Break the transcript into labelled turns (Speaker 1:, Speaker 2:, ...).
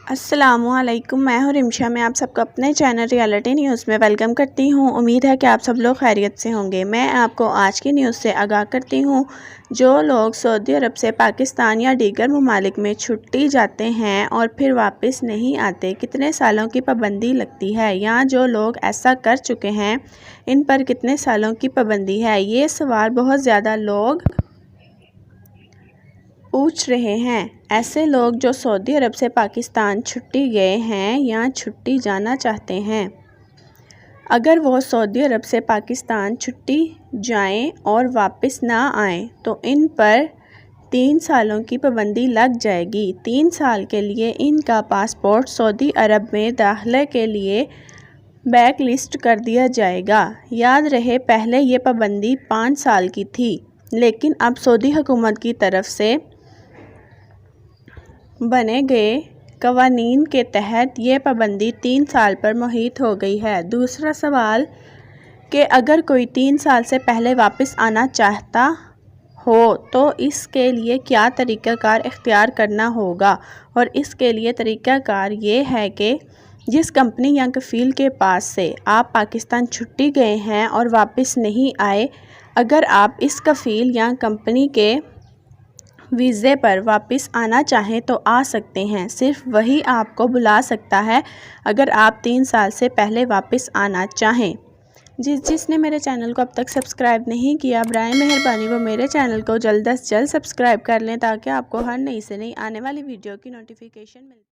Speaker 1: अस्सलामुअलैकुम, मैं हूँ रिमशा। मैं आप सबको अपने चैनल रियलिटी न्यूज़ में वेलकम करती हूँ। उम्मीद है कि आप सब लोग खैरियत से होंगे। मैं आपको आज की न्यूज़ से आगाह करती हूँ। जो लोग सऊदी अरब से पाकिस्तान या दीगर ममालिक में छुट्टी जाते हैं और फिर वापस नहीं आते, कितने सालों की पाबंदी लगती है, या जो लोग ऐसा कर चुके हैं इन पर कितने सालों की पाबंदी है, ये सवाल बहुत ज़्यादा लोग पूछ रहे हैं। ऐसे लोग जो सऊदी अरब से पाकिस्तान छुट्टी गए हैं या छुट्टी जाना चाहते हैं, अगर वो सऊदी अरब से पाकिस्तान छुट्टी जाएं और वापस ना आएं तो इन पर 3 सालों की पाबंदी लग जाएगी। 3 साल के लिए इनका पासपोर्ट सऊदी अरब में दाखिले के लिए बैक लिस्ट कर दिया जाएगा। याद रहे, पहले ये पाबंदी 5 साल की थी, लेकिन अब सऊदी हुकूमत की तरफ से बने गए कवानीन के तहत ये पाबंदी 3 साल पर मुहित हो गई है। दूसरा सवाल कि अगर कोई 3 साल से पहले वापस आना चाहता हो तो इसके लिए क्या तरीक़ाकार इख्तियार करना होगा, और इसके लिए तरीक़ाकार ये है कि जिस कंपनी या कफ़ील के पास से आप पाकिस्तान छुट्टी गए हैं और वापस नहीं आए, अगर आप इस कफ़ील या कंपनी के वीज़े पर वापस आना चाहें तो आ सकते हैं। सिर्फ वही आपको बुला सकता है अगर आप 3 साल से पहले वापस आना चाहें। जिसने मेरे चैनल को अब तक सब्सक्राइब नहीं किया, बराए मेहरबानी वो मेरे चैनल को जल्द से जल्द सब्सक्राइब कर लें, ताकि आपको हर नई से नई आने वाली वीडियो की नोटिफिकेशन मिले।